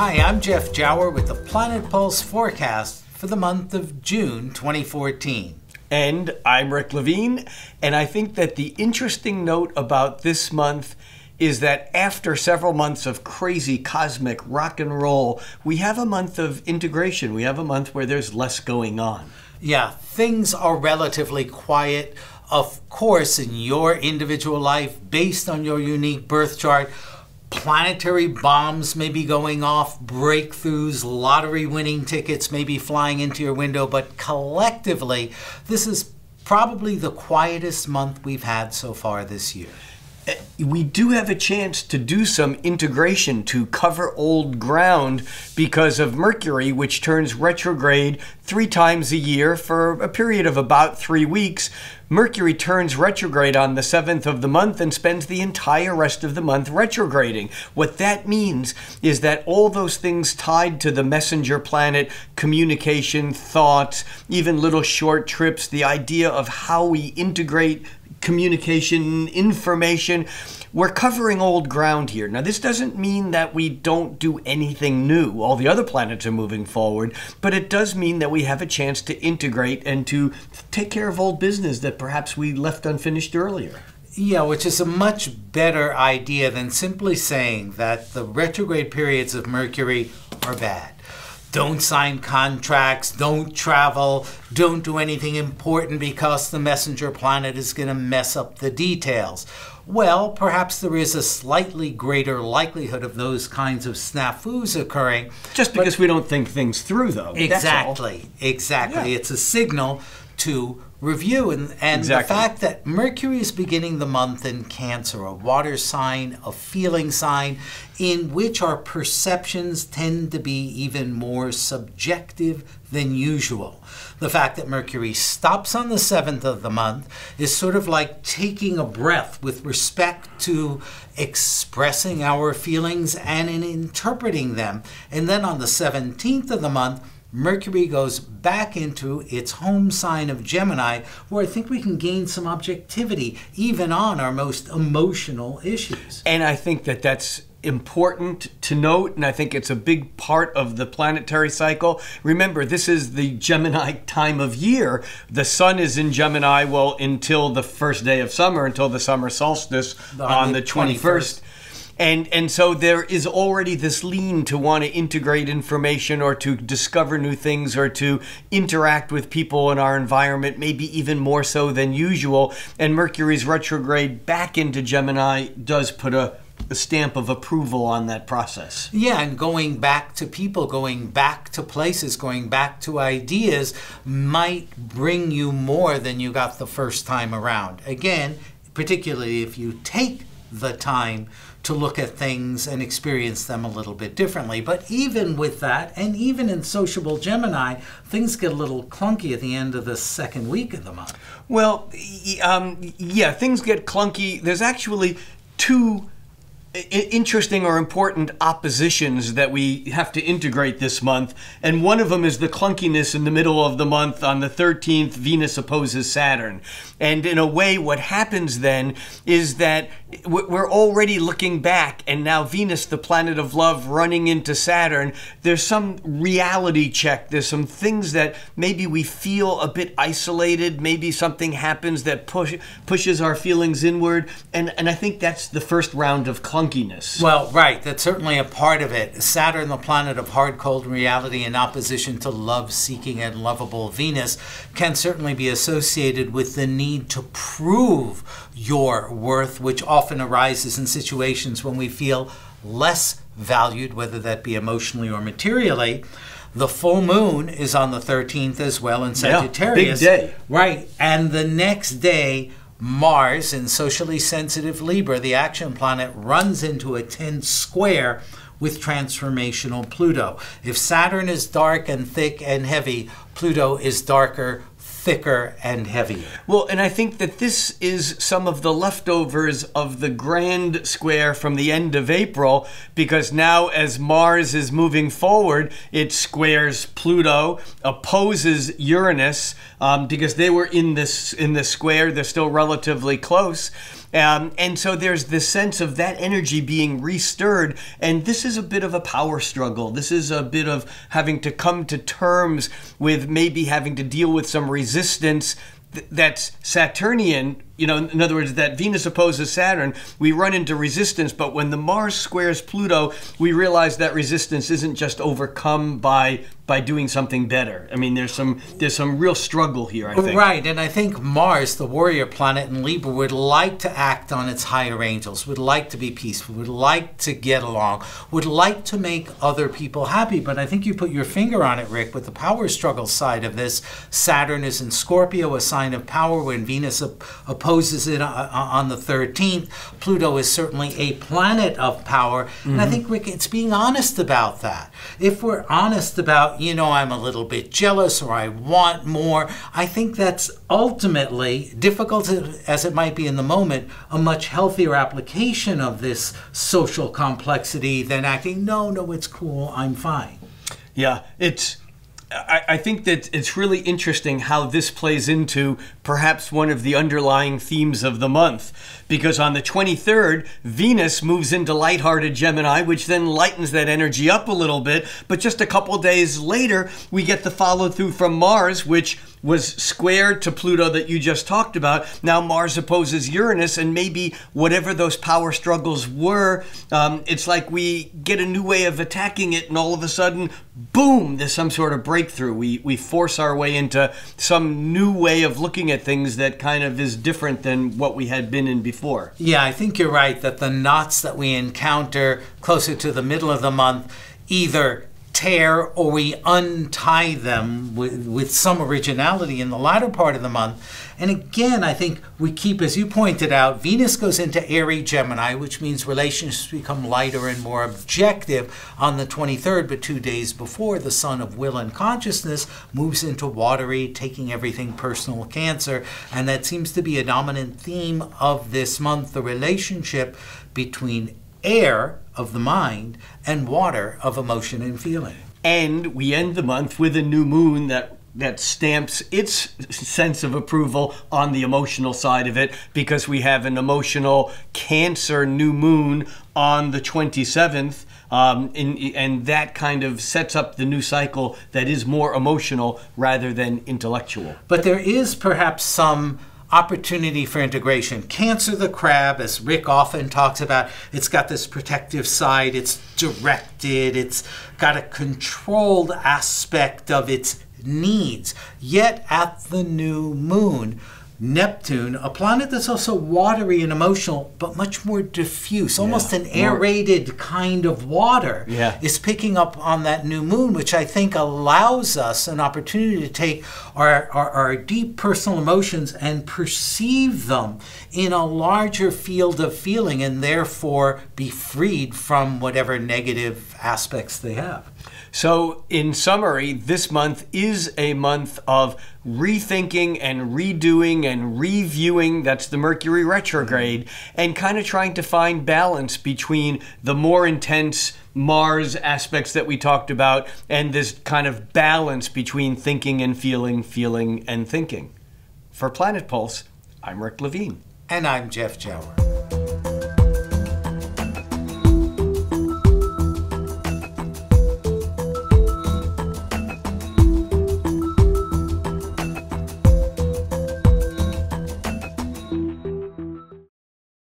Hi, I'm Jeff Jower with the Planet Pulse forecast for the month of June 2014. And I'm Rick Levine, and I think that the interesting note about this month is that after several months of crazy cosmic rock and roll, we have a month of integration. We have a month where there's less going on. Yeah, things are relatively quiet. Of course, in your individual life, based on your unique birth chart, planetary bombs may be going off, breakthroughs, lottery winning tickets may be flying into your window, but collectively, this is probably the quietest month we've had so far this year. We do have a chance to do some integration, to cover old ground because of Mercury, which turns retrograde 3 times a year for a period of about 3 weeks. Mercury turns retrograde on the 7th of the month and spends the entire rest of the month retrograding. What that means is that all those things tied to the messenger planet, communication, thoughts, even little short trips, the idea of how we integrate communication, information, we're covering old ground here. Now, this doesn't mean that we don't do anything new. All the other planets are moving forward, but it does mean that we have a chance to integrate and to take care of old business that perhaps we left unfinished earlier. Yeah, which is a much better idea than simply saying that the retrograde periods of Mercury are bad. Don't sign contracts, don't travel, don't do anything important because the messenger planet is going to mess up the details. Well, perhaps there is a slightly greater likelihood of those kinds of snafus occurring. Just because we don't think things through, though. Exactly. Yeah. It's a signal to review. And exactly. The fact that Mercury is beginning the month in Cancer, a water sign, a feeling sign, in which our perceptions tend to be even more subjective than usual. The fact that Mercury stops on the 7th of the month is sort of like taking a breath with respect to expressing our feelings and in interpreting them. And then on the 17th of the month, Mercury goes back into its home sign of Gemini, where I think we can gain some objectivity, even on our most emotional issues. And I think that that's important to note, and I think it's a big part of the planetary cycle. Remember, this is the Gemini time of year. The sun is in Gemini, well, until the first day of summer, until the summer solstice on the 21st. And so there is already this lean to want to integrate information or to discover new things or to interact with people in our environment, maybe even more so than usual. And Mercury's retrograde back into Gemini does put a stamp of approval on that process. Yeah, and going back to people, going back to places, going back to ideas might bring you more than you got the first time around. Again, particularly if you take the time to look at things and experience them a little bit differently. But even with that, and even in sociable Gemini, things get a little clunky at the end of the second week of the month. Well, yeah, things get clunky. There's actually 2 interesting or important oppositions that we have to integrate this month, and one of them is the clunkiness in the middle of the month. On the 13th, Venus opposes Saturn, and in a way what happens then is that we're already looking back, and now Venus, the planet of love, running into Saturn, there's some reality check. There's some things that maybe we feel a bit isolated, maybe something happens that pushes our feelings inward, and I think that's the first round of clunkiness. Well, right. That's certainly a part of it. Saturn, the planet of hard, cold reality in opposition to love-seeking and lovable Venus, can certainly be associated with the need to prove your worth, which often arises in situations when we feel less valued, whether that be emotionally or materially. The full moon is on the 13th as well in Sagittarius. Yeah, big day. Right. And the next day, Mars in socially sensitive Libra, the action planet, runs into a tense square with transformational Pluto. If Saturn is dark and thick and heavy, Pluto is darker, thicker and heavier. Well, and I think that this is some of the leftovers of the grand square from the end of April, because now as Mars is moving forward, it squares Pluto, opposes Uranus, because they were in the square. They're still relatively close. And so there's this sense of that energy being restirred, and this is a bit of a power struggle. This is a bit of having to come to terms with maybe having to deal with some resistance that's Saturnian. You know, in other words, that Venus opposes Saturn, we run into resistance, but when the Mars squares Pluto, we realize that resistance isn't just overcome by doing something better. I mean, there's some real struggle here, I think. Right, and I think Mars, the warrior planet in Libra, would like to act on its higher angels, would like to be peaceful, would like to get along, would like to make other people happy. But I think you put your finger on it, Rick, with the power struggle side of this. Saturn is in Scorpio, a sign of power, when Venus opposes it on the 13th. Pluto is certainly a planet of power. And I think, Rick, it's being honest about that. If we're honest about, you know, I'm a little bit jealous or I want more, I think that's ultimately, difficult as it might be in the moment, a much healthier application of this social complexity than acting, no, it's cool, I'm fine. Yeah, I think that it's really interesting how this plays into perhaps one of the underlying themes of the month. Because on the 23rd, Venus moves into lighthearted Gemini, which then lightens that energy up a little bit. But just a couple days later, we get the follow-through from Mars, which was squared to Pluto that you just talked about. Now Mars opposes Uranus, and maybe whatever those power struggles were, it's like we get a new way of attacking it, and all of a sudden, boom, there's some sort of breakthrough. We force our way into some new way of looking at things that kind of is different than what we had been in before. Yeah, I think you're right that the knots that we encounter closer to the middle of the month either tear or we untie them with some originality in the latter part of the month. And again, I think we keep, as you pointed out, Venus goes into airy Gemini, which means relationships become lighter and more objective on the 23rd, but 2 days before, the sun of will and consciousness moves into watery, taking everything personal Cancer. And that seems to be a dominant theme of this month, the relationship between air of the mind and water of emotion and feeling. And we end the month with a new moon that stamps its sense of approval on the emotional side of it, because we have an emotional Cancer new moon on the 27th, and that kind of sets up the new cycle that is more emotional rather than intellectual. But there is perhaps some opportunity for integration. Cancer, the crab, as Rick often talks about, it's got this protective side, it's directed, it's got a controlled aspect of its needs. Yet at the new moon, Neptune, a planet that's also watery and emotional, but much more diffuse, almost an aerated kind of water, is picking up on that new moon, which I think allows us an opportunity to take our deep personal emotions and perceive them in a larger field of feeling, and therefore be freed from whatever negative aspects they have. So, in summary, this month is a month of rethinking and redoing and reviewing, that's the Mercury Retrograde, and kind of trying to find balance between the more intense Mars aspects that we talked about and this kind of balance between thinking and feeling, feeling and thinking. For Planet Pulse, I'm Rick Levine. And I'm Jeff Jower.